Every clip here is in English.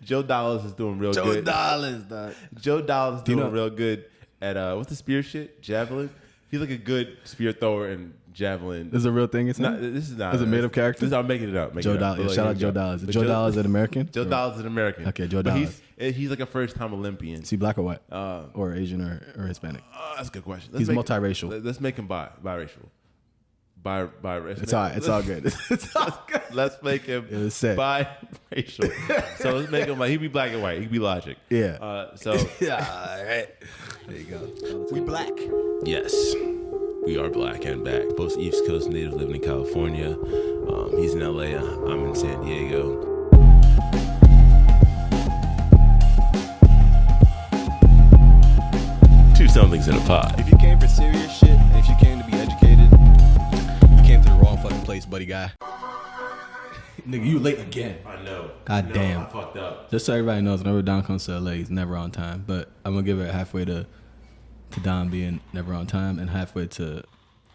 Joe Dollars is doing real good. Joe Dollars is doing real good at what's the spear shit? Javelin. He's like a good spear thrower and javelin. This is a real thing. This is not. Is it made up character? I'm making it up. Joe Dollars. Shout out Joe Dollars. Joe Dollars an American? Joe Dollars is an American. Okay, Joe Dollars. He's like a first-time Olympian. Is he black or white? Or Asian or Hispanic? That's a good question. He's multiracial. Let's make him biracial. Biracial. It's all right. It's all good. It's all good. Let's make him biracial. So let's make him like, he be black and white. He be Logic. Yeah. Yeah, all right. There you go. We black. Yes. We are black and back. Both East Coast natives living in California. He's in LA. I'm in San Diego. Two somethings in a pod. If you came for serious shit, and if you came to be educated, you came to the wrong fucking place, buddy guy. Nigga, you late again. I know. God damn. I fucked up. Just so everybody knows, whenever Don comes to LA, he's never on time. But I'm going to give it halfway to Don being never on time and halfway to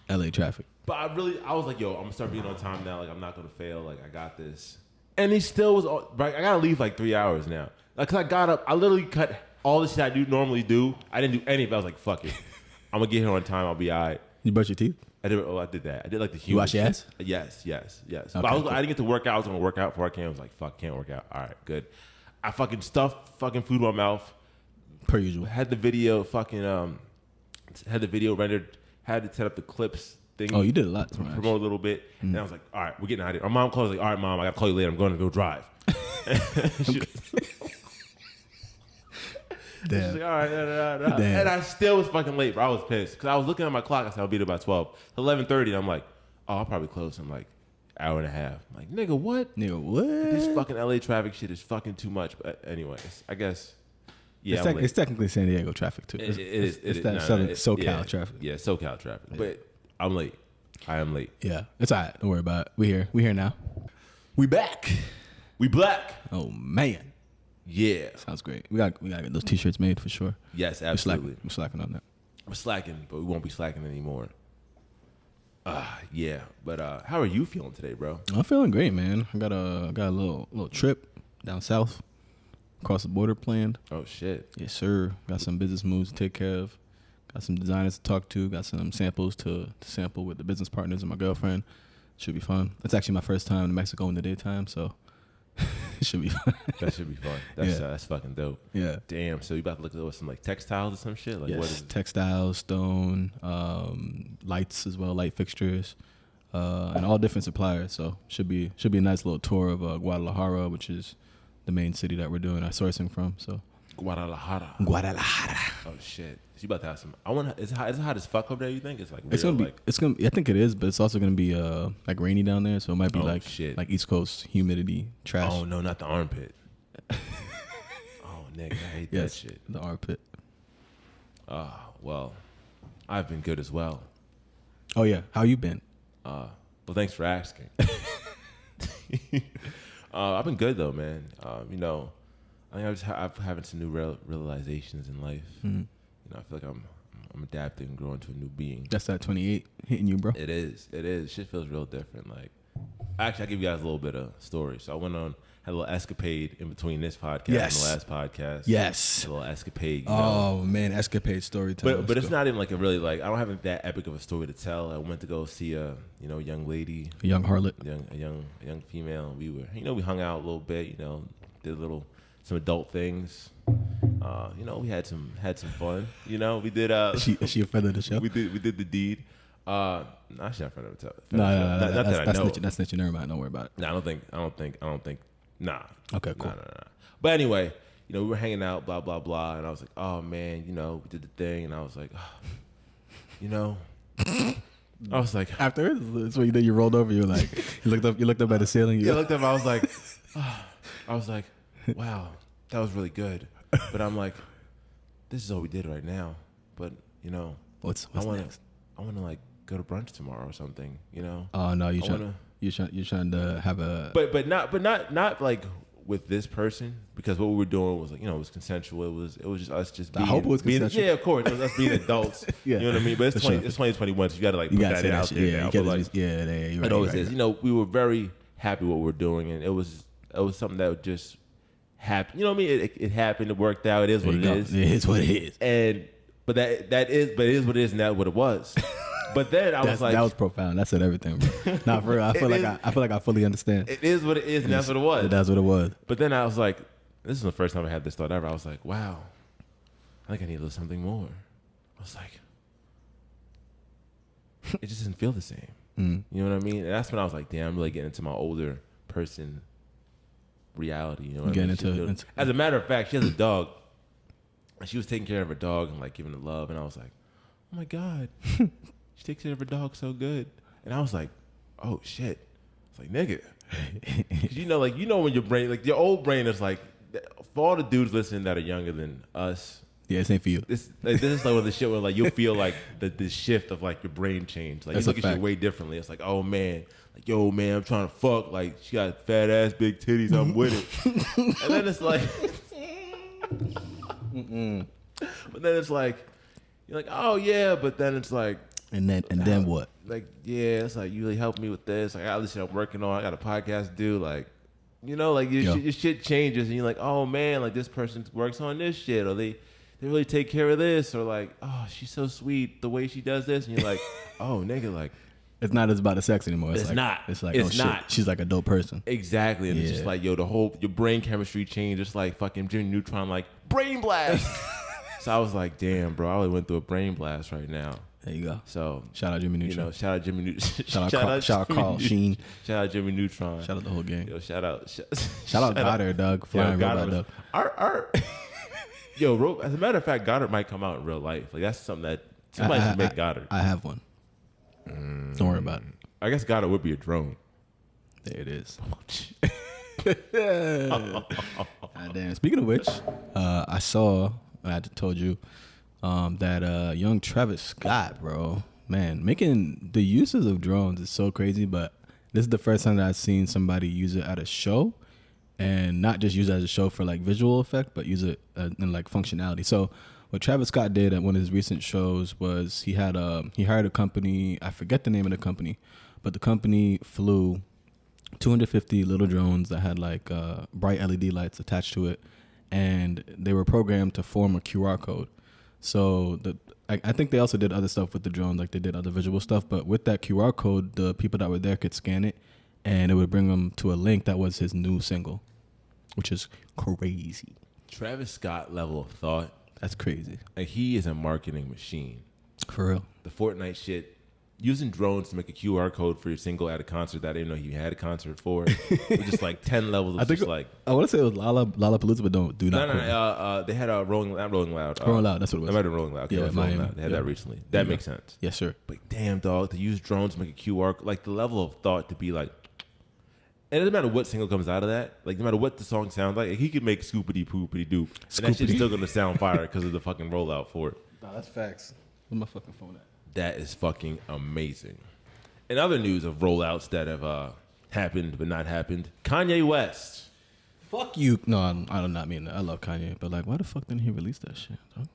LA traffic. But I was like, yo, I'm going to start being on time now. Like, I'm not going to fail. Like, I got this. And he still was, right? I got to leave like 3 hours now. Like, cause I got up, I literally cut all the shit I normally do. I didn't do any of it. I was like, fuck it. I'm going to get here on time. I'll be all right. You brush your teeth? I did that. I did like the huge. You wash your ass? Yes. Okay, But I didn't get to work out. I was going to work out before I came. I was like, fuck, can't work out. All right, good. I fucking stuffed fucking food in my mouth. Per usual. Had the video rendered. Had to set up the clips thing. Oh, you did a lot. Promote a little bit. And I was like, all right, we're getting out of here. My mom called. Like, all right, mom, I got to call you later. I'm going to go drive. Damn. She's like, all right, and I still was fucking late, bro. I was pissed because I was looking at my clock. I said I'll be there by 12. It's 11:30, and I'm like, oh, I'll probably close in like hour and a half. I'm like, nigga, what? This fucking LA traffic shit is fucking too much. But anyways, I guess. Yeah, it's technically San Diego traffic too. It's SoCal traffic. Yeah, SoCal traffic. Yeah. But I'm late. I am late. Yeah, it's all right. Don't worry about it. We here now. We back. We black. Oh man. Yeah. Sounds great. We got to get those t-shirts made for sure. Yes, absolutely. We're slacking on that. We're slacking, but we won't be slacking anymore. Yeah. But how are you feeling today, bro? I'm feeling great, man. I got a little trip down south, across the border planned. Oh shit. Yes, sir. Got some business moves to take care of. Got some designers to talk to. Got some samples to sample with the business partners and my girlfriend. Should be fun. It's actually my first time in Mexico in the daytime, so it should be fun. That should be fun. That's fucking dope. Yeah. Damn. So you about to look at some like textiles or some shit? Like, yes. What is it? Textiles, stone, lights as well, light fixtures, and all different suppliers. So should be a nice little tour of Guadalajara, which is the main city that we're doing our sourcing from. So Guadalajara. Oh shit. So you about to have some? I want. Is it hot as fuck over there? You think it's like? Real, it's gonna be. I think it is, but it's also gonna be like rainy down there, so it might be like East Coast humidity trash. Oh no, not the armpit. Oh nigga, I hate that shit. The armpit. Well, I've been good as well. Oh yeah, how you been? Well, thanks for asking. I've been good though, man. You know, I think I'm having some new realizations in life. Mm-hmm. You know, I feel like I'm adapting and growing to a new being. That's that 28 hitting you, bro. It is. Shit feels real different. Like, actually, I'll give you guys a little bit of story. So I had a little escapade in between this podcast and the last podcast. Yes. A little escapade. Man, escapade story time. But it's not even like a really like, I don't have that epic of a story to tell. I went to go see a young lady. A young harlot. A young female. We hung out a little bit, did some adult things. We had some fun. We did. Is she a friend of the show? We did the deed. No, she's not a friend of the show. No, That's snitching. Never mind. Don't worry about it. No, I don't think. Nah. Okay, cool. Nah. But anyway, we were hanging out, blah blah blah, and I was like, oh man, we did the thing, and I was like, I was like, after that's what you did. You rolled over. You were like, you looked up at the ceiling. I looked up. I was like, wow, that was really good. But I'm like, this is all we did right now. But what's next? I want to like go to brunch tomorrow or something. Oh no, you're trying to have a. But not like with this person, because what we were doing was like, it was consensual. It was just us just being. I hope it was consensual. Yeah, of course, it was us being adults. Yeah. You know what I mean? But it's 2021, so you got to like put that out there. Yeah, it always is. We were very happy what we were doing, and it was something that just happened. You know what I mean? It happened. It worked out. It is what it is. It is what it is. But it is what it is, and that's what it was. But then I was like, that was profound. That said everything, bro. Nah, for real. I feel like I fully understand. It is what it is, and that's what it was. That's what it was. But then I was like, this is the first time I had this thought ever. I was like, wow, I think I need a little something more. I was like, it just doesn't feel the same. You know what I mean? And that's when I was like, damn, I'm really getting into my older person reality. You know what I mean? As a matter of fact, she has a dog. And she was taking care of her dog and like giving it love. And I was like, oh my God, she takes care of her dog so good. And I was like, oh shit. It's like, nigga. Cause you know when your brain, like your old brain is like, for all the dudes listening that are younger than us. Yeah, it ain't for you. This is like one of the shit where like you'll feel like the shift of like your brain change. Like you look at shit way differently. It's like, oh man, like yo man, I'm trying to fuck. Like she got fat ass, big titties. I'm with it. And then it's like, but then it's like, you're like, oh yeah, but then it's like, and then what? Like yeah, it's like you really helped me with this. Like I got this shit I'm working on. I got a podcast to do. Like you know, like your shit changes, and you're like, oh man, like this person works on this shit, or they really take care of this, or like, oh, she's so sweet the way she does this, and you're like, oh, nigga, like, it's not as about the sex anymore. It's not. It's like, it's not. Shit, she's like a dope person. Exactly, and it's just like, yo, your brain chemistry changed, just like fucking Jimmy Neutron, like brain blast. So I was like, damn, bro, I really went through a brain blast right now. There you go. So shout out Jimmy Neutron. You know, shout out Jimmy Neutron. shout out Carl Sheen. Shout out Jimmy Neutron. Shout out the whole gang. Yo, shout out Goddard, dog. Flying robot, dog. Yo, as a matter of fact, Goddard might come out in real life. Like that's something that somebody should make Goddard. I have one. Don't worry about it. I guess Goddard would be a drone. There it is. Damn. Speaking of which, I saw. I told you that young Travis Scott, bro, man, making the uses of drones is so crazy. But this is the first time that I've seen somebody use it at a show. And not just use it as a show for like visual effect, but use it in like functionality. So what Travis Scott did at one of his recent shows was he hired a company. I forget the name of the company, but the company flew 250 little drones that had like bright LED lights attached to it, and they were programmed to form a QR code. So I think they also did other stuff with the drones, like they did other visual stuff. But with that QR code, the people that were there could scan it, and it would bring them to a link that was his new single. Which is crazy. Travis Scott level of thought. That's crazy. Like he is a marketing machine. For real. The Fortnite shit. Using drones to make a QR code for your single at a concert that I didn't know you had a concert for. It was just like 10 levels of just like. I want to say it was Lollapalooza, but do not. No. They had a Rolling Loud. Rolling Loud, that's what it was. I might have Rolling Loud. Okay, yeah, Rolling Loud. They had that recently. That makes sense. Yes, sir. But damn, dog, to use drones to make a QR, like the level of thought to be like, and it doesn't matter what single comes out of that. Like, no matter what the song sounds like he could make Scoopity Poopity Doop. And that shit's still going to sound fire because of the fucking rollout for it. Nah, that's facts. Where's my fucking phone at? That is fucking amazing. In other news of rollouts that have happened but not happened, Kanye West. Fuck you. No, I do not mean that. I love Kanye. But, like, why the fuck didn't he release that shit, dog?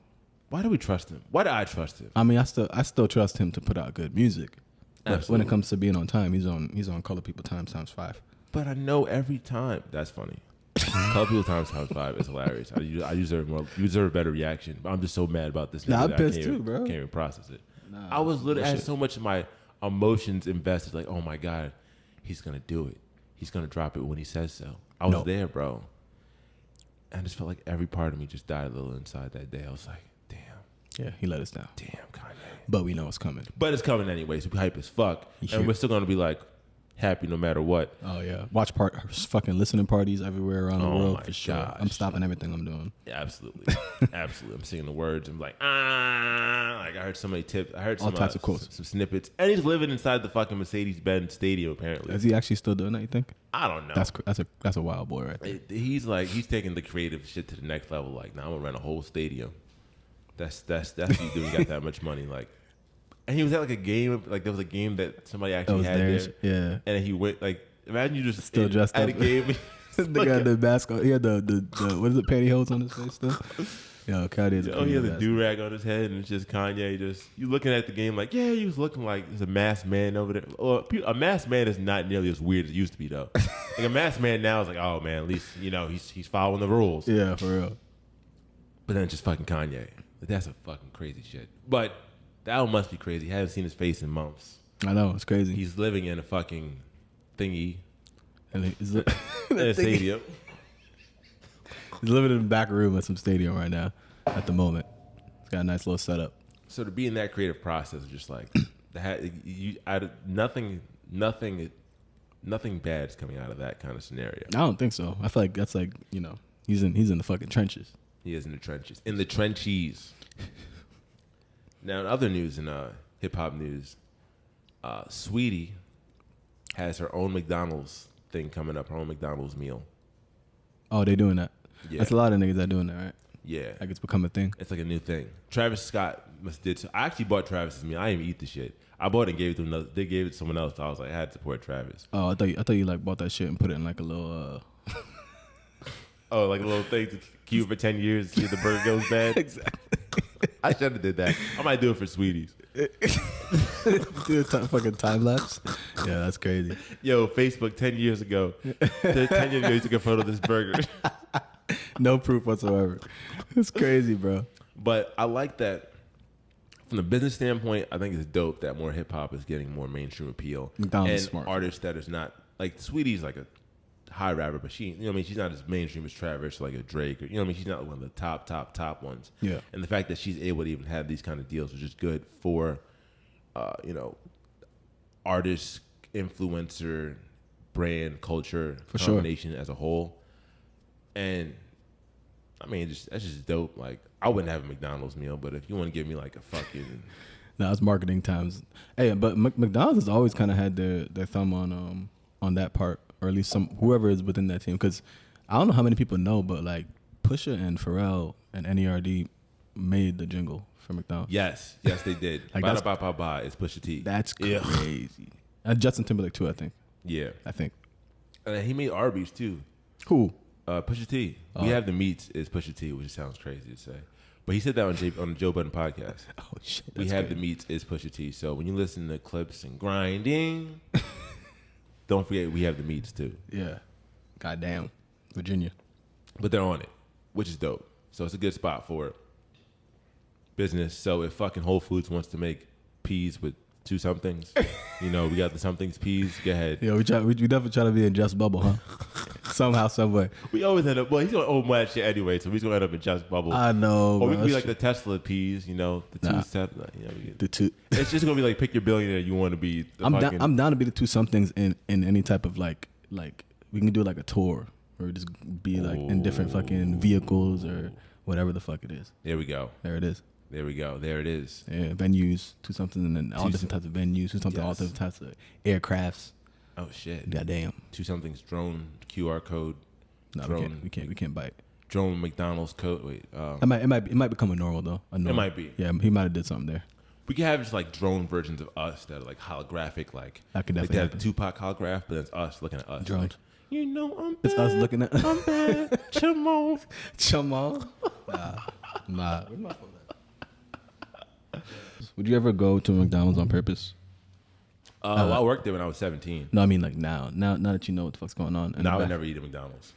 Why do we trust him? Why do I trust him? I mean, I still trust him to put out good music. But when it comes to being on time, he's on Color People times 5. But I know every time. That's funny. Color People times 5 is hilarious. I deserve a better reaction. But I'm just so mad about this. Nah, I'm pissed too, bro. Can't even process it. Nah, I was literally had so much of my emotions invested. Like, oh my God, he's gonna do it. He's gonna drop it when he says so. I was there, bro. And I just felt like every part of me just died a little inside that day. I was like, damn. Yeah, he let us down. Damn, Kanye. But we know it's coming. But it's coming anyways. We hype as fuck. And we're still gonna be like, happy no matter what. Oh yeah, watch fucking listening parties everywhere around the world for sure. Gosh. I'm stopping everything I'm doing. Yeah, absolutely, absolutely. I'm singing the words. I'm like, like I heard so many tips. I heard some all types of quotes, some snippets, and he's living inside the fucking Mercedes-Benz Stadium. Apparently, is he actually still doing that? You think? I don't know. That's a wild boy, right there. He's taking the creative shit to the next level. Like, now I'm gonna run a whole stadium. That's what you do. You got that much money, like. And he was at like a game, like there was a game that somebody actually had there. Yeah. And he went like, imagine you just still dressed at up a game. The guy had the mask on. He had the what is it, pantyhose on his face still. Yo, Kanye's he has a do-rag on his head, and it's just Kanye. You looking at the game like, yeah, he was looking like there's a masked man over there. Well, a masked man is not nearly as weird as it used to be, though. Like a masked man now is like, oh man, at least he's following the rules. Yeah, for real. But then it's just fucking Kanye. Like, that's a fucking crazy shit. But that one must be crazy. I haven't seen his face in months. I know, it's crazy. He's living in a fucking thingy. And in a stadium. He's living in the back room at some stadium right now at the moment. It's got a nice little setup. So to be in that creative process, just like nothing bad is coming out of that kind of scenario. I don't think so. I feel like that's like, he's in the fucking trenches. He is in the trenches. In the trenchies. Now, in other news, in hip hop news, Sweetie has her own McDonald's thing coming up. Her own McDonald's meal. Oh, they doing that. Yeah. That's a lot of niggas that doing that, right? Yeah. Like it's become a thing. It's like a new thing. Travis Scott did so. I actually bought Travis's meal. I didn't even eat the shit. I bought it and gave it to another. They gave it to someone else. So I was like, I had to support Travis. Oh, I thought you like bought that shit and put it in like a little. Oh, like a little thing to keep it for 10 years to see if the burger goes bad. Exactly. I should have did that. I might do it for Sweeties. Do a fucking time lapse. Yeah, that's crazy. Yo, Facebook 10 years ago. 10 years ago, you took a photo of this burger. No proof whatsoever. It's crazy, bro. But I like that. From the business standpoint, I think it's dope that more hip hop is getting more mainstream appeal. McDonald's and smart. Artists that is not like Sweetie's like a high rapper, but she's not as mainstream as Travis, like a Drake, or she's not one of the top ones. Yeah. And the fact that she's able to even have these kind of deals, which is good for, artist, influencer, brand, culture for combination as a whole. And I mean, that's just dope. Like, I wouldn't have a McDonald's meal, but if you want to give me like a fucking, no, it's marketing times. Hey, but McDonald's has always kind of had their thumb on that part, or at least whoever is within that team. Because I don't know how many people know, but like Pusha and Pharrell and NERD made the jingle for McDonald's. Yes, they did. Like Ba ba ba ba is Pusha T. That's crazy. And Justin Timberlake too, I think. Yeah, I think. He made Arby's too. Who? Pusha T. We have the meats is Pusha T, which sounds crazy to say, but he said that on the Joe Budden podcast. Oh shit! We have the meats is Pusha T. So when you listen to clips and grinding, don't forget we have the meats too. Yeah. Goddamn, Virginia. But they're on it, which is dope. So it's a good spot for business. So if fucking Whole Foods wants to make peas with two somethings, we got the somethings peas. Go ahead. Yeah, we definitely try to be in Just Bubble, huh? Somehow, some way. We always end up. Well, he's gonna own that shit anyway, so he's gonna end up in Just Bubble. I know. Or we can be like the Tesla peas, the two step. The two. It's just gonna be like pick your billionaire you want to be. I'm down to be the two somethings in any type of like we can do like a tour or just be like in different fucking vehicles or whatever the fuck it is. There we go. There it is. There we go. There it is. Yeah, venues, two something, and then all different types of venues, two something, all different types of aircrafts. Oh shit! Goddamn. Two somethings drone QR code. No, drone, we can't bite. Drone McDonald's code. Wait. It might become a normal though. It might be. Yeah, he might have did something there. We could have just like drone versions of us that are like holographic, like that could definitely have the Tupac holograph, but it's us looking at us. Drone. Like, I'm bad. It's us looking at. I'm bad. Come on. Nah. Would you ever go to McDonald's on purpose? I worked there when I was 17. No, I mean like now that you know what the fuck's going on. No, I would never eat at McDonald's.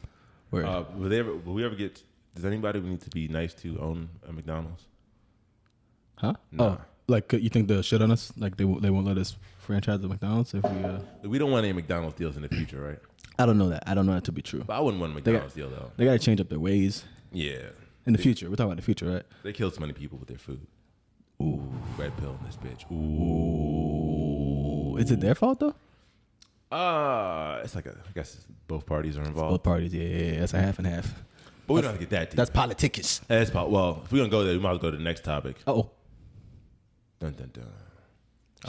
Where? Will we ever get? Does anybody we need to be nice to own a McDonald's? Huh? Nah. Oh, like you think they'll shit on us? Like they won't let us franchise the McDonald's if we. We don't want any McDonald's deals in the future, right? I don't know that. I don't know that to be true. But I wouldn't want a McDonald's deal though. They got to change up their ways. Yeah. In the future, we're talking about the future, right? They killed so many people with their food. Ooh, red pill in this bitch. Ooh. Is it their fault though? It's like I guess both parties are involved. Both parties, yeah. That's a half and half. But we don't have to get that deep. That's politics. Well, if we're gonna go there, we might as well go to the next topic. Oh. Dun dun dun.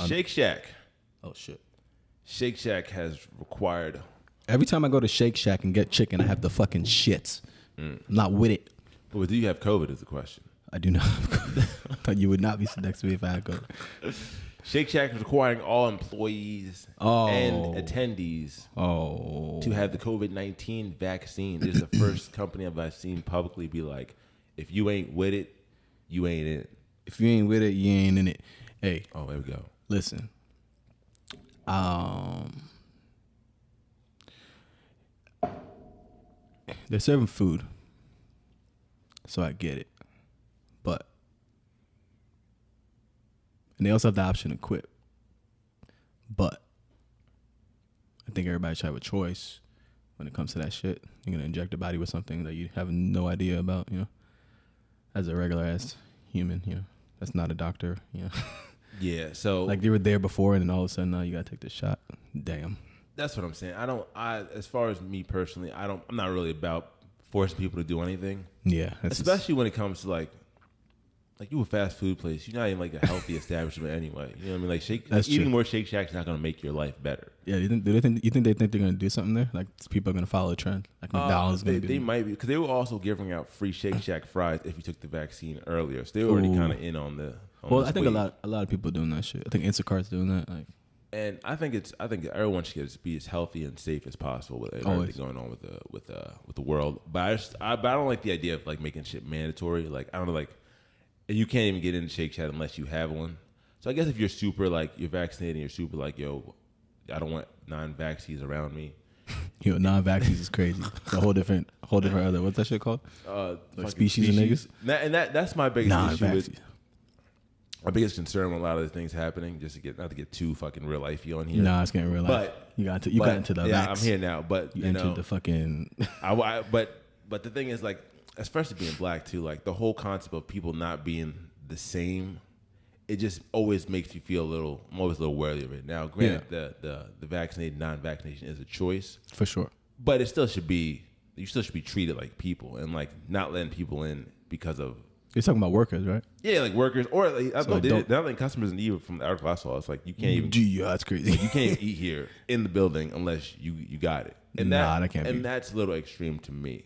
Shake Shack. Oh shit. Shake Shack has required. Every time I go to Shake Shack and get chicken, I have the fucking shits. I'm not with it. But do you have COVID is the question. I do not have COVID. I thought you would not be sitting next to me if I had COVID. Shake Shack is requiring all employees and attendees to have the COVID-19 vaccine. This is the first company I've seen publicly be like, If you ain't with it, you ain't in it. If you ain't with it, you ain't in it. Hey. Oh, there we go. Listen. They're serving food, so I get it. But, and they also have the option to quit. But, I think everybody should have a choice when it comes to that shit. You're gonna inject the body with something that you have no idea about, you know, as a regular ass human, you know, that's not a doctor, you know. Yeah, so like they were there before, and then all of a sudden now you gotta take this shot. Damn. That's what I'm saying. As far as me personally, I'm not really about forcing people to do anything. Yeah, especially when it comes to like you a fast food place. You're not even like a healthy establishment anyway. You know what I mean? Like eating more Shake Shack's not gonna make your life better. Yeah, you think they're gonna do something there? Like people are gonna follow the trend? Like McDonald's gonna do? They might be, because they were also giving out free Shake Shack fries if you took the vaccine earlier. So they were already kind of in on the. Well, I think a lot of people are doing that shit. I think Instacart's doing that. Like, and I think everyone should be as healthy and safe as possible with everything going on with the world. But I don't like the idea of like making shit mandatory. Like I don't know, like you can't even get into Shake Shack unless you have one. So I guess if you're super like you're vaccinated and you're super like, yo, I don't want non-vaxxers around me. Yo, non-vaxxers is crazy. It's a whole different other. What's that shit called? Like species of niggas. That's my biggest issue. With my biggest concern with a lot of the things happening, just to not to get too fucking real lifey on here. Nah, it's getting real life. But you got into the yeah, vax. I'm here now. But you entered the fucking. But the thing is, like, especially being black too, like the whole concept of people not being the same, it just always makes you feel I'm always a little wary of it. Now, granted, the vaccinated, non-vaccination is a choice for sure, but you still should be treated like people and like not letting people in because of. You're talking about workers, right? Yeah, like workers, or like, they're not letting customers in either. From the article I saw, it's like you can't even. Yeah, that's crazy. You can't eat here in the building unless you got it. And that can't be. And that's a little extreme to me.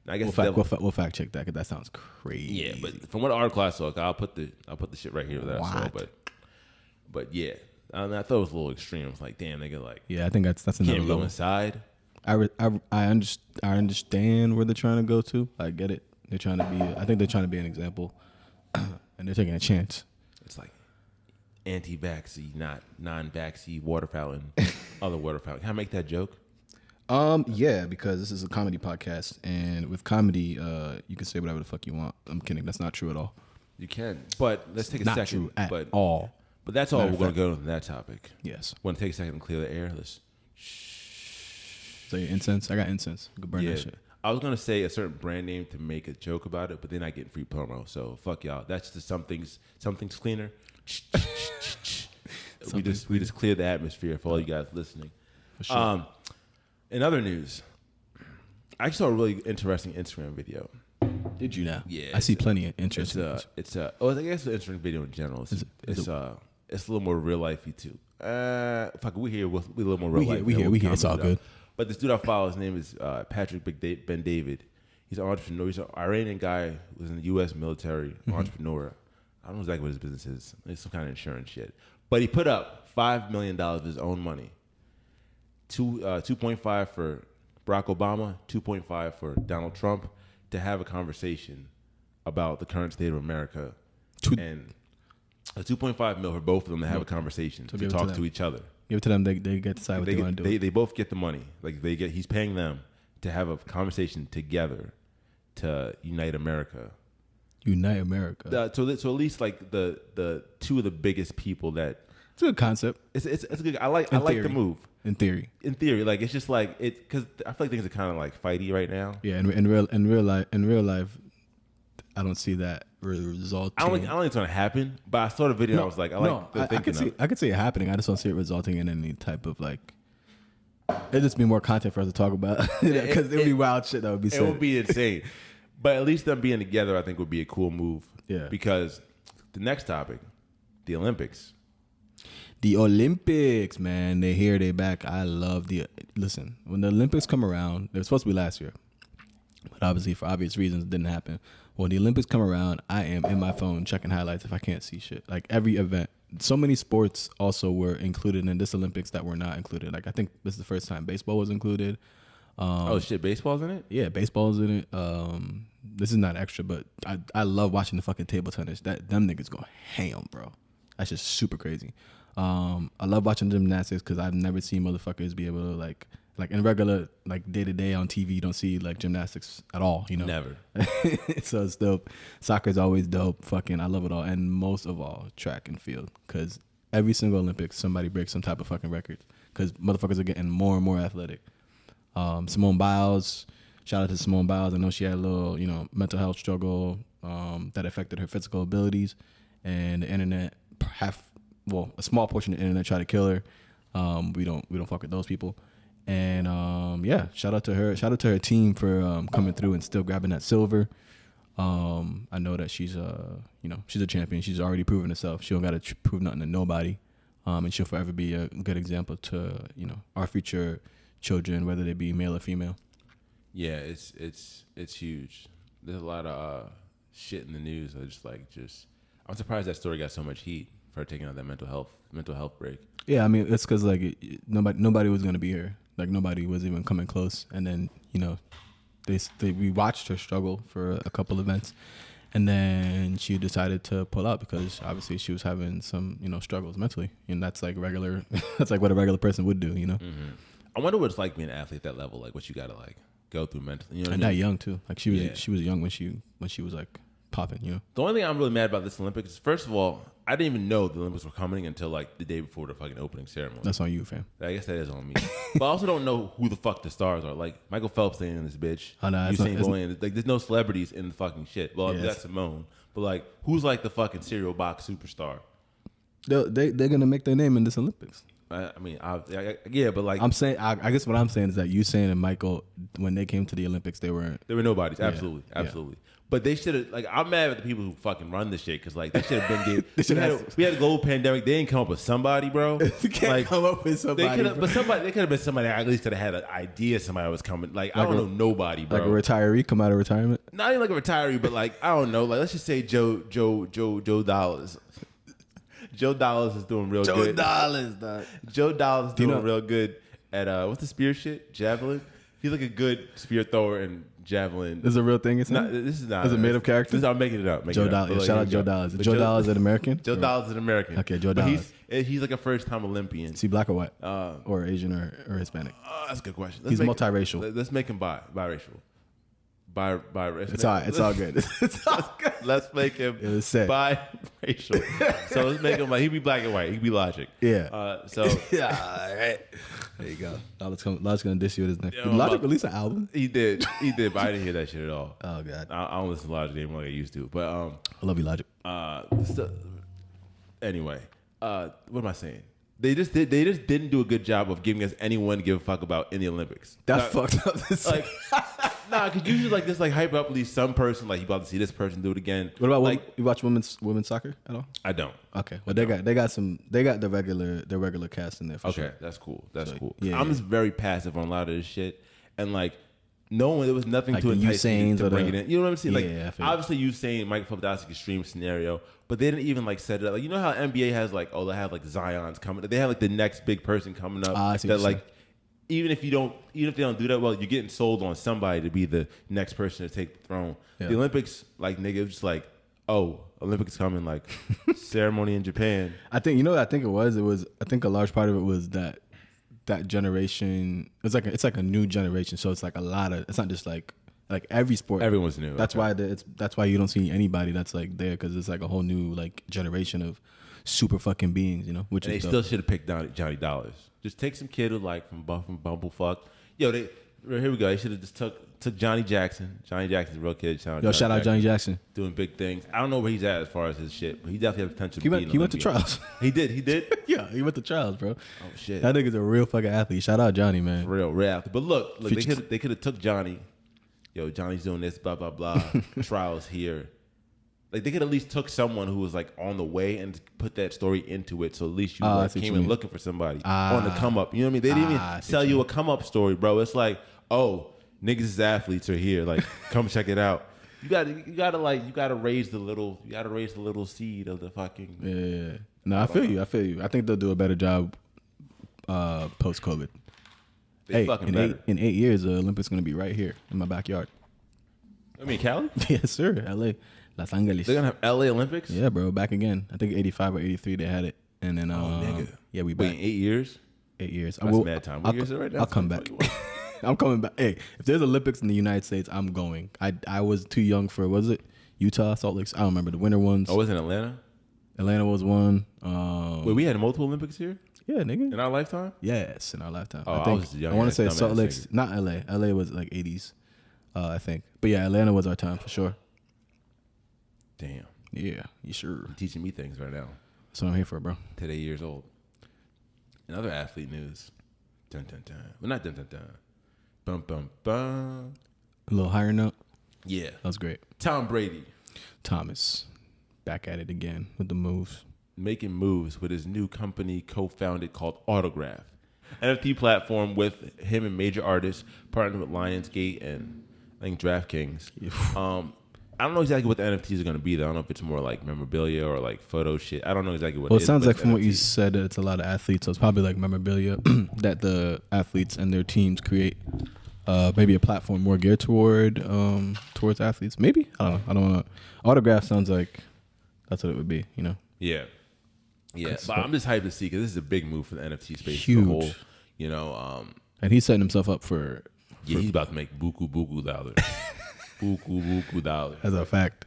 And I guess we'll fact check that because that sounds crazy. Yeah, but from what article I saw, I'll put the shit right here that I saw. But yeah, I thought it was a little extreme. It's like, damn, nigga, like yeah, I think that's another can't level. Go inside. I understand where they're trying to go to. I get it. I think they're trying to be an example, and they're taking a chance. It's like anti-vaxxy, not non-vaxxy water fountain, other water fountain. Can I make that joke? Yeah, because this is a comedy podcast, and with comedy, you can say whatever the fuck you want. I'm kidding. That's not true at all. You can, but let's take a second. True at all. But that's all we're going to go on that topic. Yes. Want to take a second and clear the air? Let's. So your incense? I got incense. You can burn that shit. I was gonna say a certain brand name to make a joke about it, but then I get free promo. So fuck y'all. That's just something's cleaner. We just cleared the atmosphere for all you guys listening. For sure. In other news, I saw a really interesting Instagram video. Did you now? Yeah, I see plenty of interest. I guess it's an Instagram video in general. It's a little more real lifey too. Fuck, we here. We a little more real life. We here. It's all good. But this dude I follow, his name is Patrick Ben David. He's an entrepreneur. He's an Iranian guy who was in the U.S. military, entrepreneur. I don't know exactly what his business is. It's some kind of insurance shit. But he put up $5 million of his own money. 2.5 for Barack Obama, 2.5 for Donald Trump, to have a conversation about the current state of America. And a 2.5 mil for both of them to have a conversation, to talk to each other. Give it to them. They get to decide what they want to do. They both get the money. Like he's paying them to have a conversation together to unite America. Unite America. So at least like the two of the biggest people that. It's a good concept. It's good. I like the move. In theory, like it's just like it because I feel like things are kind of like fighty right now. Yeah, in real life, I don't see that resulting. I don't think it's gonna happen. But I saw the video. And I was like, I could see it happening. I just don't see it resulting in any type of like. It'd just be more content for us to talk about because it would be wild shit that would be said. It would be insane. But at least them being together, I think, would be a cool move. Yeah. Because the next topic, the Olympics. The Olympics, man. They're here, they're back. I love listen, when the Olympics come around, they were supposed to be last year. But obviously, for obvious reasons, it didn't happen. When the Olympics come around, I am in my phone checking highlights if I can't see shit. Like every event. So many sports also were included in this Olympics that were not included. Like I think this is the first time baseball was included. Oh shit, baseball's in it? Yeah, baseball's in it. this is not extra, but I love watching the fucking table tennis. Them niggas go ham, bro. That's just super crazy. I love watching gymnastics because I've never seen motherfuckers be able to like in regular like day to day on TV. You don't see like gymnastics at all. You know, Never. So it's dope. Soccer's always dope. Fucking, I love it all, and most of all, track and field, because every single Olympics somebody breaks some type of fucking record because motherfuckers are getting more and more athletic. Simone Biles. Shout out to Simone Biles. I know she had a little, mental health struggle that affected her physical abilities, and the internet, a small portion of the internet tried to kill her. We don't fuck with those people. And shout out to her. Shout out to her team for coming through and still grabbing that silver. I know that she's she's a champion. She's already proven herself. She don't got to prove nothing to nobody. And she'll forever be a good example to our future children, whether they be male or female. Yeah, it's huge. There's a lot of shit in the news. I'm surprised that story got so much heat for taking out that mental health break. Yeah, I mean it's because like nobody was gonna be here. Like nobody was even coming close. And then we watched her struggle for a couple events, and then she decided to pull out because obviously she was having some struggles mentally, and that's like regular. That's like what a regular person would do. Mm-hmm. I wonder what it's like being an athlete at that level. Like what you gotta like go through mentally. And that young too. Like she was young when she was like popping. The only thing I'm really mad about this Olympics is, first of all, I didn't even know the Olympics were coming until like the day before the fucking opening ceremony. That's on you, fam. I guess that is on me. But I also don't know who the fuck the stars are. Like Michael Phelps ain't in this bitch. Oh, no, Usain Bolt. Like there's no celebrities in the fucking shit. Well, that's Simone. But like, who's like the fucking cereal box superstar? They're gonna make their name in this Olympics. I mean, but like I'm saying, I guess what I'm saying is that Usain and Michael, when they came to the Olympics, they were nobodies. Absolutely. But they should have, like, I'm mad at the people who fucking run this shit because, like, they should have been we had a global pandemic. They didn't come up with somebody, bro. They can't come up with somebody. They could have been somebody that at least could have had an idea somebody was coming. Like I don't know nobody, bro. Like a retiree come out of retirement? Not even like a retiree, but like, I don't know. Like, let's just say Joe Dollars. Joe Dollars is doing real good. Joe Dollars is doing real good at what's the spear shit? Javelin. He's like a good spear thrower and javelin. This is a real thing. This is not. Is it made up character? I'm making it up. Joe Dollars. Shout out Joe Dollars. Joe Dollars an American? Joe Dollars is an American. Okay, Joe Dollars. He's like a first time Olympian. Is he black or white? Or Asian or Hispanic? That's a good question. He's multiracial. Let's make him biracial. It's all good. It's all good. Let's make him biracial. So let's make him like he be black and white. He be Logic. Yeah. Yeah. All right. There you go. Logic's gonna diss you with his next. Did Logic release an album? He did. But I didn't hear that shit at all. Oh god. I don't listen to Logic anymore like I used to. But I love you, Logic. Anyway, what am I saying? They just didn't do a good job of giving us anyone to give a fuck about in the Olympics. That's fucked up. Because usually like this like hype up at least some person, like you about to see this person do it again. What about like you watch women's soccer at all? I don't. Okay, well they got the regular cast in there for sure. Okay, that's cool. That's cool. Yeah, I'm just very passive on a lot of this shit, and like there was nothing like to entice me to bring it in. You know what I'm saying? Like obviously Usain, Mike Phelps, that's an extreme scenario, but they didn't even like set it up. Like you know how NBA has like they have like Zion's coming. They have like the next big person coming up that like. Even if they don't do that well, you're getting sold on somebody to be the next person to take the throne. Yeah. The Olympics, like nigga, just like, Olympics coming, like ceremony in Japan. I think I think it was. I think a large part of it was that generation. It's like a new generation, so it's like a lot of. It's not just like every sport. Everyone's new. That's why that's why you don't see anybody that's like there because it's like a whole new like generation of super fucking beings, which and is they still should have picked Johnny Dollars. Just take some kid who like from Bumblefuck. Here we go. They should have just took Johnny Jackson. Johnny Jackson's a real kid. Shout out Johnny Jackson. Doing big things. I don't know where he's at as far as his shit, but he definitely has potential. He went to trials. He did? Yeah, he went to trials, bro. Oh shit. That nigga's a real fucking athlete. Shout out Johnny, man. Real athlete. But look, they could have took Johnny. Johnny's doing this, blah blah blah. Trials here. Like they could at least took someone who was like on the way and put that story into it, so at least you came in looking for somebody on the come up. You know what I mean? They didn't even sell you a come up story, bro. It's like, niggas as athletes are here. Like, come check it out. You gotta raise the little seed of the fucking. Yeah. No, I feel you. I think they'll do a better job post COVID. In 8 years, the Olympics gonna be right here in my backyard. I mean, Cali? Yes, sir. LA. Los Angeles. They're going to have LA Olympics? Yeah, bro. Back again. I think 85 or 83 they had it. And then, nigga. Yeah, we back. Wait, 8 years? 8 years. That's mad time. What year is it right now? I'll come back. I'm coming back. Hey, if there's Olympics in the United States, I'm going. I was too young for, was it Utah, Salt Lake? I don't remember the winter ones. Oh, was it Atlanta? Atlanta was one. Wait, we had multiple Olympics here? Yeah, nigga. In our lifetime? Yes, in our lifetime. Oh, I was young. I want to say Salt Lake, nigga. not LA. LA was like 80s, I think. But yeah, Atlanta was our time for sure. Damn. Yeah, you sure. You're teaching me things right now. That's what I'm here for, bro. Today, years old. In other athlete news. Dun, dun, dun. Well, not dun, dun, dun. Bum, bum, bum. A little higher note. Yeah. That was great. Tom Brady. Thomas, back at it again with the moves. Making moves with his new company co-founded called Autograph. NFT platform with him and major artists, partnered with Lionsgate and I think DraftKings. I don't know exactly what the NFTs are going to be, though. I don't know if it's more like memorabilia or like photo shit. I don't know exactly what it is. Well, it sounds like from NFTs. what you said, it's a lot of athletes, so it's probably like memorabilia that the athletes and their teams create. Maybe a platform more geared towards athletes. Maybe. I don't know. I don't want to. Autograph sounds like that's what it would be, you know? Yeah. Yeah. But I'm just hyped to see because this is a big move for the NFT space. Huge. The whole, you know. And he's setting himself up for. Yeah, he's about to make buku dollars. buku dollars. As a fact.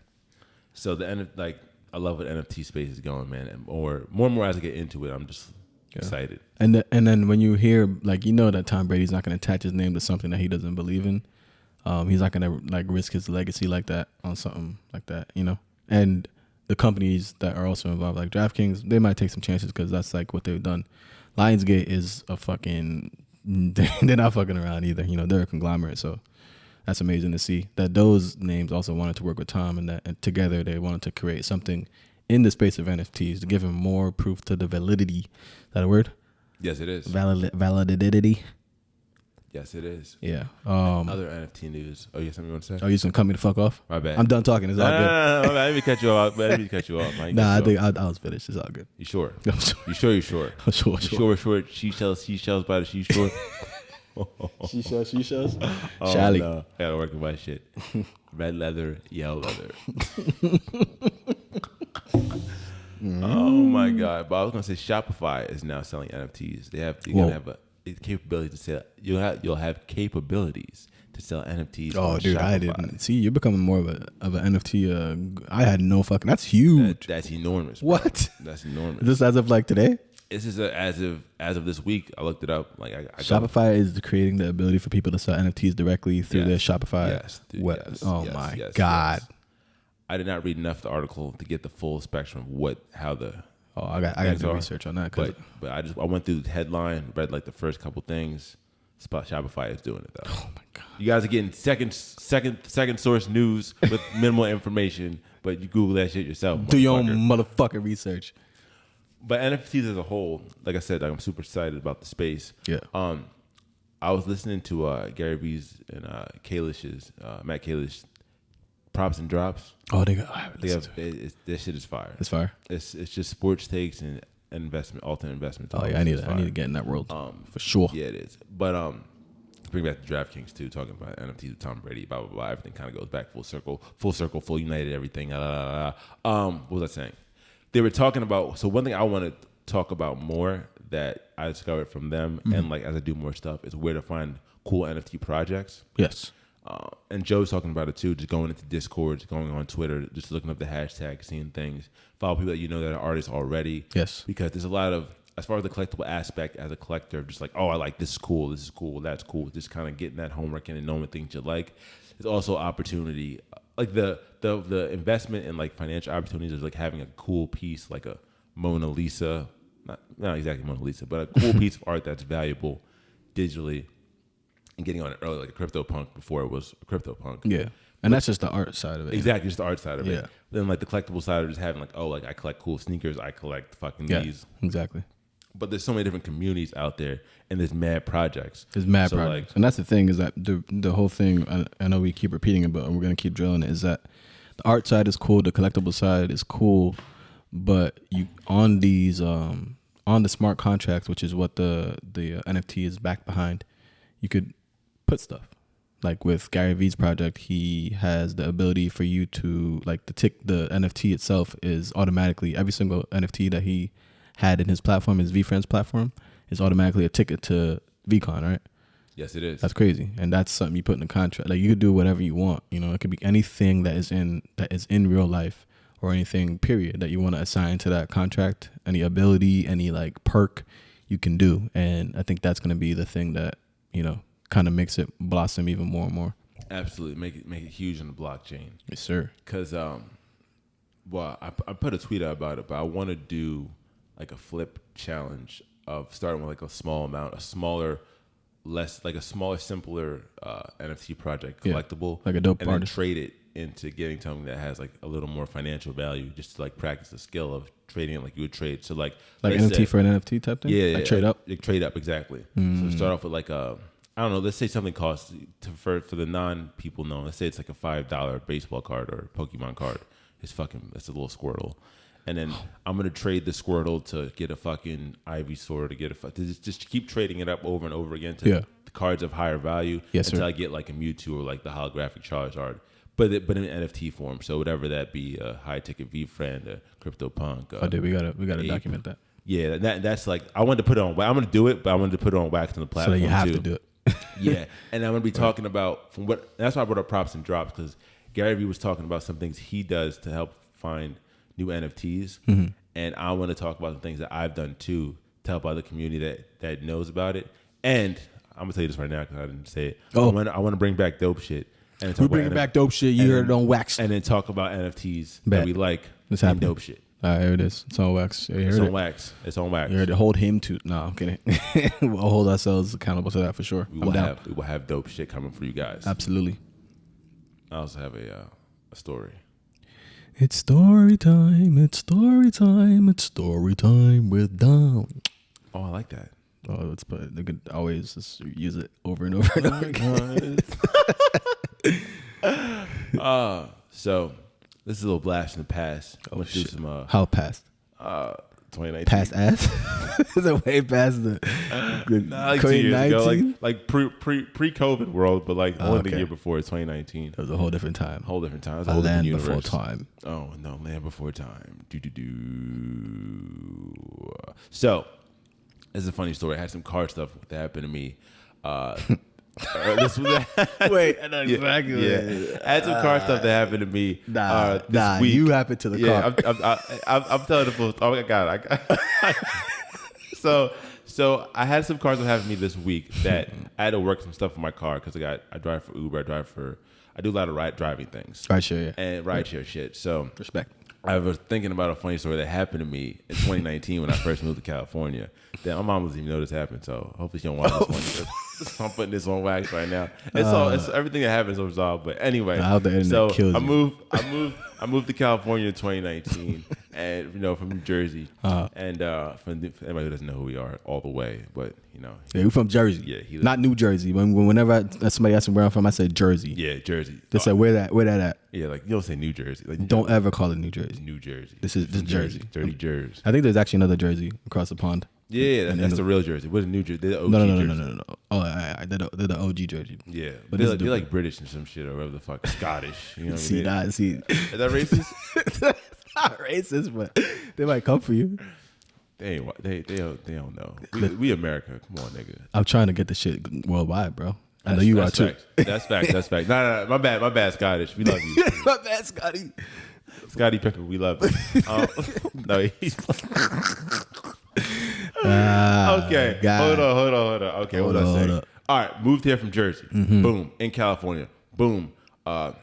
So I love what NFT space is going, man. And more and more as I get into it, I'm just excited. And then when you hear, like, you know that Tom Brady's not going to attach his name to something that he doesn't believe in. He's not going to like risk his legacy like that on something like that, you know. And the companies that are also involved, like DraftKings, they might take some chances because that's like what they've done. Lionsgate is a fucking, they're not fucking around either. You know, they're a conglomerate, so that's amazing to see that those names also wanted to work with Tom and together they wanted to create something in the space of NFTs to give him more proof to the validity. Is that a word? Yes, it is. Validity. Yes, it is. Yeah. Other NFT news. Oh, you have something you want to say? Oh, you just gonna cut me the fuck off? My bad. I'm done talking. It's all good. No. Let me cut you off. Let me cut you off. Nah, I think I was finished. It's all good. You sure? I'm sure. You sure? You sure? I'm sure. You sure? Seashells by the seashore. Seashells. Oh, Shally. no. I gotta work with my shit. Red leather, yellow leather. Oh my god! But I was gonna say Shopify is now selling NFTs. You're gonna have a capability to sell. You'll have capabilities to sell NFTs. Oh, dude, Shopify. I didn't see. You're becoming more of an NFT. I had no fucking. That's huge. That's enormous. Bro. What? That's enormous. Is this as of like today? This is as of this week. I looked it up. Like I Shopify is creating the ability for people to sell NFTs directly through their Shopify. Yes. Dude, yes. Oh yes, my yes, god. Yes. I did not read enough of the article to get the full spectrum of how the. Oh, I got to do research on that. But I went through the headline, read like the first couple things. Shopify is doing it though. Oh my god. You guys are getting second source news with minimal information, but you Google that shit yourself. Do your own motherfucking research. But NFTs as a whole, like I said, I'm super excited about the space. Yeah. I was listening to Gary Vee's and Kalish's, Matt Kalish, Props and Drops. Oh, this shit is fire. It's fire. It's just sports takes and investment, alternate investment. Oh yeah, I need to get in that world for sure. Yeah, it is. But bring back the DraftKings too, talking about NFTs with Tom Brady, blah blah blah. Everything kind of goes back full circle, full united, everything. What was I saying? They were talking about. So one thing I want to talk about more that I discovered from them, and like as I do more stuff, is where to find cool NFT projects. Yes. And Joe's talking about it too, just going into Discord, going on Twitter, just looking up the hashtag, seeing things, follow people that you know that are artists already. Yes. Because there's a lot of, as far as the collectible aspect as a collector, just like, oh, I like this is cool, that's cool. Just kind of getting that homework and knowing things you like. There's also opportunity, like the investment and like financial opportunities is like having a cool piece, like a Mona Lisa, not exactly Mona Lisa, but a cool piece of art that's valuable digitally. And getting on it early, like a CryptoPunk before it was a CryptoPunk. Yeah. And that's just the art side of it. Exactly, just the art side of Yeah. it. Then like the collectible side of just having like, oh, like I collect cool sneakers, I collect fucking these. Exactly. But there's so many different communities out there and there's mad projects. There's mad So, projects. like, And that's the thing is that the whole thing, I know we keep repeating it, but we're going to keep drilling it, is that the art side is cool, the collectible side is cool, but you on these, on the smart contracts, which is what the NFT is backed behind, you could put stuff. like with Gary Vee's project, he has the ability for you to like the NFT itself is automatically every single NFT that he had in his platform, his VFriends platform, is automatically a ticket to VCon, right? Yes, it is. That's crazy, and that's something you put in the contract. Like you could do whatever you want. You know, it could be anything that is in real life or anything period that you want to assign to that contract. Any ability, any like perk you can do, and I think that's going to be the thing that kind of makes it blossom even more and more. Absolutely, make it huge on the blockchain. Yes, sir. Because I put a tweet out about it, but I want to do like a flip challenge of starting with like a small amount, a smaller, simpler NFT project, collectible, like a dope and artist. then trade it into getting something that has like a little more financial value, just to like practice the skill of trading it like you would trade. So like NFT for an NFT type thing. Yeah, like trade up. Like trade up, exactly. So start off with like I don't know. Let's say something costs for the non-people known. Let's say it's like a $5 baseball card or Pokemon card. That's a little Squirtle. And then I'm gonna trade the Squirtle to get a fucking Ivysaur, to just keep trading it up over and over again to the cards of higher value until I get like a Mewtwo or like the holographic Charizard, but in NFT form. So whatever that be, a high ticket VFriend, a CryptoPunk. Dude, we gotta document that. Yeah, that's like I wanted to put it on. I'm gonna do it, but I wanted to put it on wax on the platform so that you have too. to do it. Yeah, and I'm gonna be talking about that's why I brought up props and drops, because Gary Vee was talking about some things he does to help find new NFTs, and I want to talk about the things that I've done too to help out the community that knows about it. And I'm gonna tell you this right now because I didn't say it. I want to bring back dope shit. And we're bringing back dope shit. You heard it on wax, and then talk about NFTs that we like. It's and dope shit. All right, here it is. It's on wax. It's on wax. It's on wax. You heard it. Hold him to. No, I'm kidding. We'll hold ourselves accountable to that for sure. We will have dope shit coming for you guys. Absolutely. I also have a story. It's story time. It's story time. It's story time with Dom. Oh, I like that. Oh, they could always just use it over and over and over again. So this is a little blast in the past. Oh shit! Some, how past? 2019. Past ass? Is it way past the like 2 years ago, like pre-COVID world, but like only the year before, 2019. It was a whole different time. It was a whole different land universe. before time. Oh no, land before time. So, this is a funny story. I had some car stuff that happened to me. Wait, I know exactly. Yeah, I had some car stuff that happened to me. This week. You happened to the car. I'm telling the full. Oh my god! So I had some cars that happened to me this week that I had to work some stuff on my car because I drive for Uber. I do a lot of driving things. Rideshare, yeah. And rideshare shit. So respect. I was thinking about a funny story that happened to me in 2019 when I first moved to California. That my mom doesn't even know this happened, so hopefully she don't watch this one. I'm putting this on wax right now. It's everything that happens is resolved. But anyway, so I moved to California in 2019, and from New Jersey, and for anybody who doesn't know who we are all the way, but yeah, we're from Jersey. Yeah, not New Jersey. Whenever somebody asks me where I'm from, I say Jersey. Yeah, Jersey. They say where that at? Yeah, like you don't say New Jersey. Like, don't ever call it New Jersey. New Jersey. This is Jersey. Dirty Jersey. I think there's actually another Jersey across the pond. Yeah, that's the real Jersey. What's New Jersey? They're the OG No. Oh, they're the OG Jersey. Yeah, but they're like British and some shit or whatever the fuck. Scottish. You know what I mean? See. Is that racist? It's not racist, but they might come for you. They don't know. We America. Come on, nigga. I'm trying to get the shit worldwide, bro. I know you are too. That's fact. No. My bad, Scottish. We love you. My bad, Scotty. Scotty Pippen, we love you. No, he's... Okay, hold on. Okay, what was I saying? All right, moved here from Jersey. Mm-hmm. Boom. In California. Boom.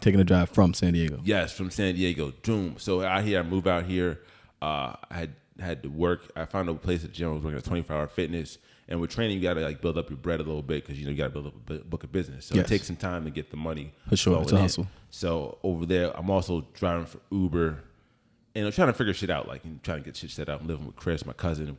Taking a drive from San Diego. Yes, from San Diego. Boom. So I move out here. I had to work. I found a place at the gym. I was working at 24-hour fitness. And with training, you got to like build up your bread a little bit because you got to build up a book of business. So It takes some time to get the money. For sure, it's a hustle. So over there, I'm also driving for Uber, and I'm trying to figure shit out. Like trying to get shit set up. I'm living with Chris, my cousin.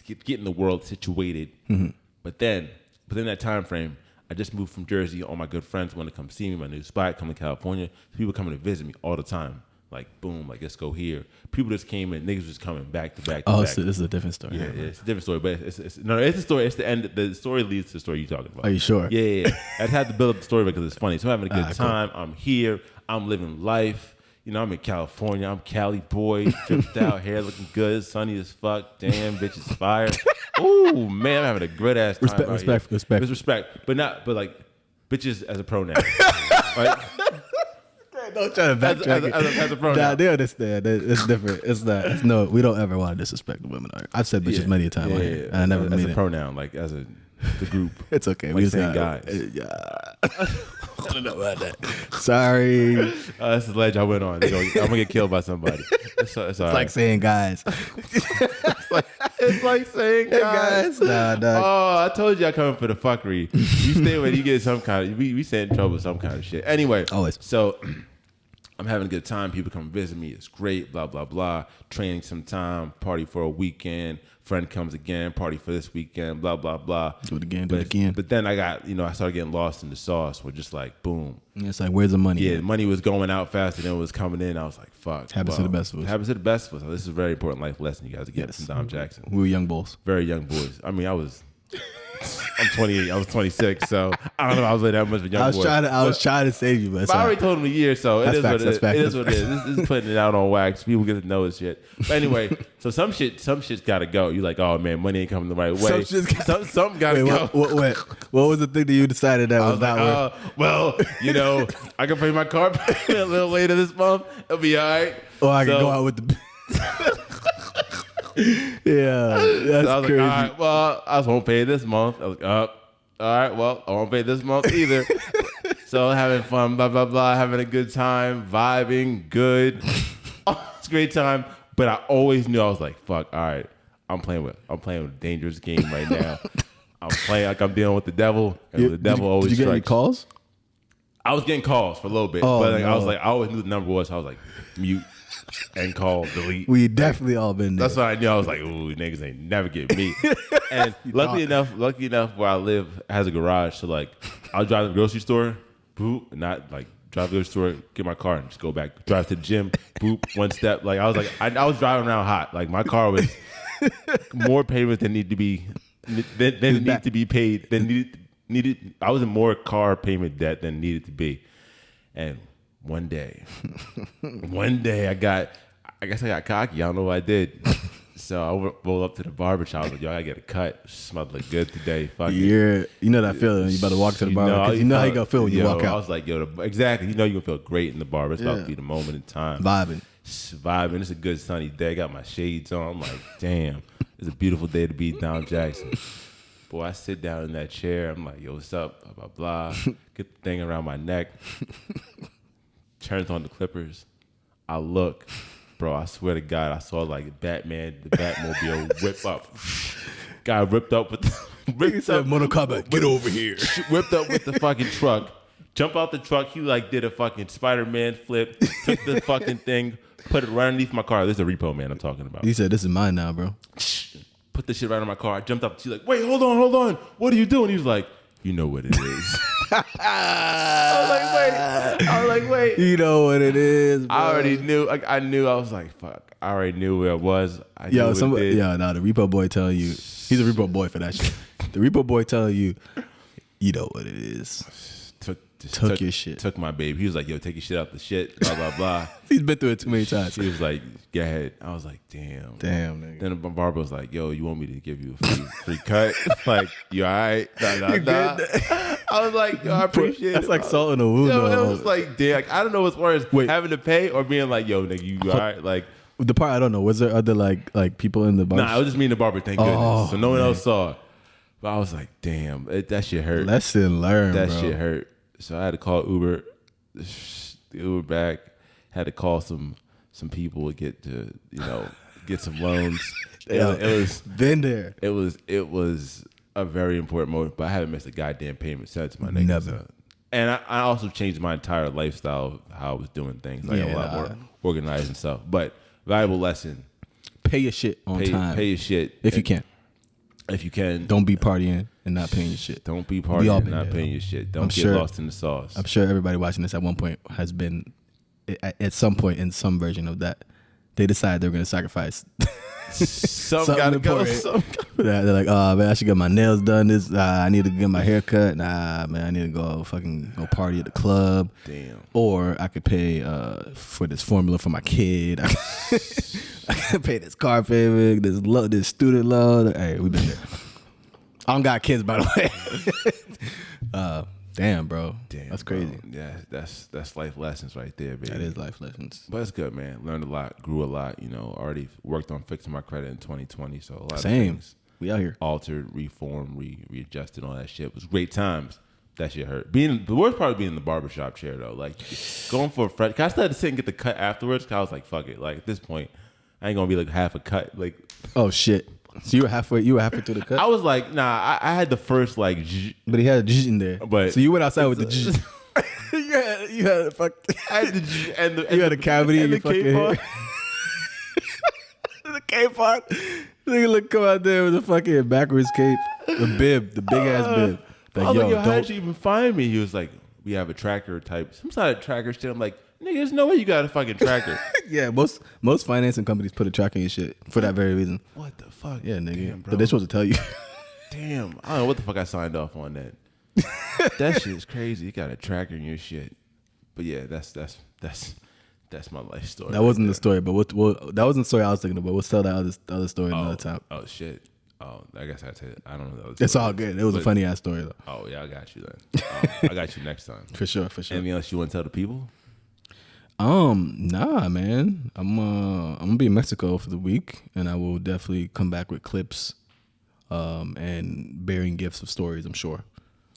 Getting the world situated. Mm-hmm. But then within that time frame, I just moved from Jersey. All my good friends want to come see me, my new spot, come to California. People coming to visit me all the time. Like, boom, like, let's go here. People just came in. Niggas was coming back to back to back. So this is a different story. Yeah, it's a different story. But it's a story. It's the end. The story leads to the story you're talking about. Are you sure? Yeah. I had to build up the story because it's funny. So I'm having a good time. Cool. I'm here. I'm living life. You know, I'm in California. I'm Cali boy. Tripped out. Hair looking good. Sunny as fuck. Damn, bitch is fire. Ooh, man, I'm having a good ass time. Respect. With respect. But like, bitches as a pronoun. Right? Don't try to backtrack as a pronoun. Nah, they understand. It's different. It's not. No, we don't ever want to disrespect the women. I've said bitches many a time. Yeah. I never mean as it. a pronoun, like as the group. It's okay. Like we just saying guys. I don't know about that. Sorry. That's the ledge I went on. I'm gonna get killed by somebody. It's like saying guys. It's like saying guys. Nah. Oh, I told you I come for the fuckery. You stay with, you get some kind of. We stay in trouble with some kind of shit. Anyway, always. So I'm having a good time. People come visit me. It's great. Blah blah blah. Training some time. Party for a weekend. Friend comes again. Party for this weekend. Blah blah blah. Do it again. But then I got, I started getting lost in the sauce. We're just like, boom. It's like, where's the money? Yeah, the money was going out faster than it was coming in. I was like, fuck. Happens to the best of us. Happens to the best of us. This is a very important life lesson you guys are getting from Dom Jackson. We were young bulls. Very young boys. I mean, I'm 28. I was 26, so I don't know. I was like that much of a young boy. I was trying to save you, but I already told him a year, so it is what it is. It is what it is. This is putting it out on wax. People get to know this shit. But anyway, so some shit's got to go. You're like, oh man, money ain't coming the right way. Something got to go. What was the thing that you decided that was not worth? Well, I can pay my car payment a little later this month. It'll be all right. Or I can go out with the. Yeah, that's so I was crazy. Like, all right, well, I won't pay this month. I was like, all right, well, I won't pay this month either. So having fun, blah blah blah, having a good time, vibing, good. It's a great time. But I always knew I was like, fuck, all right, I'm playing with a dangerous game right now. I'm playing like I'm dealing with the devil, and the devil always strikes. Did you get any calls? I was getting calls for a little bit, but I was like, I always knew the number was. So I was like, mute. And call, delete. We definitely all been there. That's what I knew. I was like, ooh, niggas ain't never get me. And lucky enough, where I live has a garage. So like, I'll drive to the grocery store, boop, and not like drive to the grocery store, get my car, and just go back. Drive to the gym, boop, one step. Like I was driving around hot. Like my car was more payments than need to be need to be paid than needed. I was in more car payment debt than needed to be, and. One day I guess I got cocky. I don't know what I did. So I rolled up to the barbershop. I was like, yo, I get a cut. Smelled like good today. Fuck yeah. You know that feeling. You about to walk to the barber. You know how you gonna feel when you walk out. I was like, yo, exactly. You know you're gonna feel great in the barber. It's about to be the moment in time. Vibing. It's a good sunny day. I got my shades on. I'm like, damn, it's a beautiful day to be Dom Jackson. Boy, I sit down in that chair. I'm like, yo, what's up? Blah, blah, blah. Get the thing around my neck. Turns on the Clippers. I look, bro. I swear to God, I saw like Batman, the Batmobile whip up. Guy ripped up with Mortal Kombat. Get over here. Whipped up with the fucking truck. Jump out the truck. He like did a fucking Spider-Man flip. Took the fucking thing, put it right underneath my car. This is a repo man I'm talking about. He said, "This is mine now, bro." Put the shit right on my car. I jumped up. She's like, "Wait, hold on. What are you doing?" He was like, "You know what it is." I was like, wait. You know what it is, bro. I already knew. I knew. I was like, fuck. I already knew where it was. The repo boy telling you. He's a repo boy for that shit. The repo boy telling you, you know what it is. Took your shit. Took my baby. He was like, yo, take your shit out the shit. Blah, blah, blah. He's been through it too many times. He was like, go ahead. I was like, damn. Damn, nigga. Then the barber was like, yo, you want me to give you a free cut? Like, you all right? Nah. I was like, yo, I appreciate it. That's like salt in a wound. It was like, damn. Like, I don't know what's worse, having to pay or being like, yo, nigga, you all right? Like, the part I don't know, was there other like people in the barber? Nah, I was just me and the barber, thank goodness. So no one else saw. But I was like, damn, that shit hurt. Lesson learned, That shit hurt. So I had to call Uber, the Uber back. Had to call some people to get some loans. It was been there. It was a very important moment, but I haven't missed a goddamn payment since, my nigga. Never. And I also changed my entire lifestyle, how I was doing things. Like a lot more organized and stuff. But valuable lesson: pay your shit on time. Pay your shit if you can. If you can. Don't be partying and not paying your shit. Don't be partying and not paying your shit. Don't get lost in the sauce. I'm sure everybody watching this at one point has been at some point in some version of that, they decide they're going to sacrifice Something gotta go. They're like, oh man, I should get my nails done. I need to get my hair cut. Nah, man, I need to go party at the club. Damn. Or I could pay for this formula for my kid. I could pay this car payment, this student loan. Hey, we've been there. I don't got kids, by the way. Damn, bro. Damn, that's crazy. Bro. Yeah, that's life lessons right there, baby. That is life lessons. But it's good, man. Learned a lot, grew a lot. Already worked on fixing my credit in 2020. So a lot of things. We out here. Altered, reformed, readjusted, all that shit. It was great times. That shit hurt. The worst part of being in the barbershop chair though, like going for a fresh. I still had to sit and get the cut afterwards. Cause I was like, fuck it. Like at this point, I ain't gonna be like half a cut. Like, oh shit. So you were halfway through the cut? I was like, nah, I had the first like but he had a in there. But so you went outside with the you had a fuck I had the and you had a cavity in your fucking head. The cape on. Nigga come out there with a fucking backwards cape. The bib, the big ass bib. Like, I was like, yo, how'd you even find me? He was like, we have a tracker type, some sort of tracker shit. I'm like, nigga, there's no way you got a fucking tracker. Yeah, most financing companies put a tracker in shit for that very reason. What the fuck? Yeah, nigga. Damn, bro. But they're supposed to tell you. Damn. I don't know what the fuck I signed off on that. That shit's crazy. You got a tracker in your shit. But yeah, that's my life story. That wasn't the story, but what that wasn't the story I was thinking about. We'll tell that other story another time. Oh shit. Oh, I guess I'd say it. I don't know. It's all good. It was a funny ass story though. Oh yeah, I got you then. I got you next time. For sure. Anything else you want to tell the people? Nah, man. I'm gonna be in Mexico for the week, and I will definitely come back with clips, and bearing gifts of stories. I'm sure.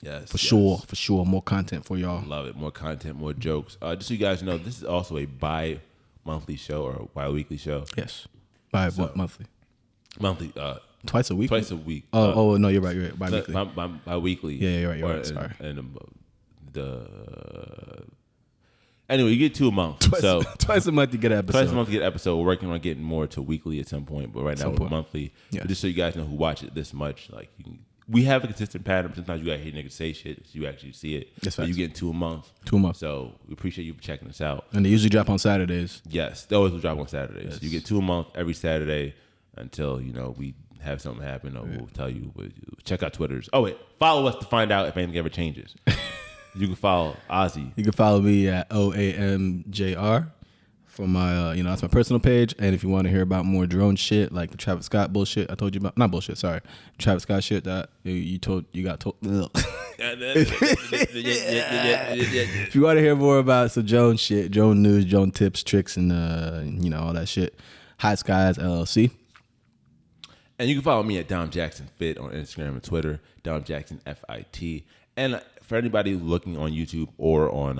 Yes, for sure. More content for y'all. Love it. More content, more jokes. Just so you guys know, this is also a bi-monthly show or a bi-weekly show. Yes, monthly. Monthly. Twice a week. Twice a week. Oh no, you're right. Bi-weekly. Bi-weekly. Yeah, you're right. Sorry. Anyway, you get 2 a month. Twice a month you get an episode. Twice a month you get an episode. We're working on getting more to weekly at some point, but right now we're monthly. Yeah. But just so you guys know who watch it this much, like we have a consistent pattern. Sometimes you gotta hear niggas say shit, so you actually see it. That's right. You getting 2 a month. 2 a month. So we appreciate you for checking us out. And they usually drop on Saturdays. Yes, they always will drop on Saturdays. Yes. So you get 2 a month every Saturday until we have something happen, or we'll tell you. Check out Twitters. Oh wait, follow us to find out if anything ever changes. You can follow Ozzy. You can follow me at OAMJR for my, that's my personal page. And if you want to hear about more drone shit, like the Travis Scott bullshit I told you about, not bullshit, sorry, Travis Scott shit that you got told. If you want to hear more about some drone shit, drone news, drone tips, tricks, and all that shit, High Skies LLC. And you can follow me at Dom Jackson Fit on Instagram and Twitter, Dom Jackson FIT. And for anybody looking on YouTube or on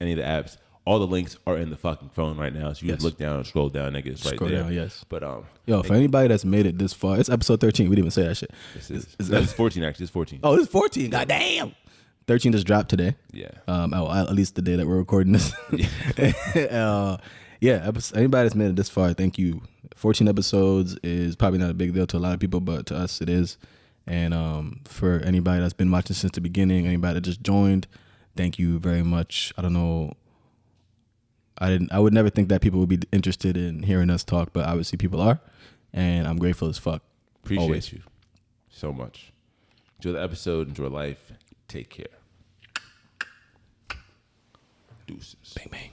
any of the apps, all the links are in the fucking phone right now. So you just look down and scroll down, nigga. It's right there. Down, yes. But for anybody that's made it this far, it's episode 13. We didn't even say that shit. It's 14 actually. It's 14. Oh, it's 14. God damn. 13 just dropped today. Yeah. At least the day that we're recording this. Anybody that's made it this far, thank you. 14 episodes is probably not a big deal to a lot of people, but to us it is. And for anybody that's been watching since the beginning, anybody that just joined, thank you very much. I don't know. I would never think that people would be interested in hearing us talk, but obviously people are, and I'm grateful as fuck. Appreciate you so much. Enjoy the episode. Enjoy life. Take care. Deuces. Bang, bang.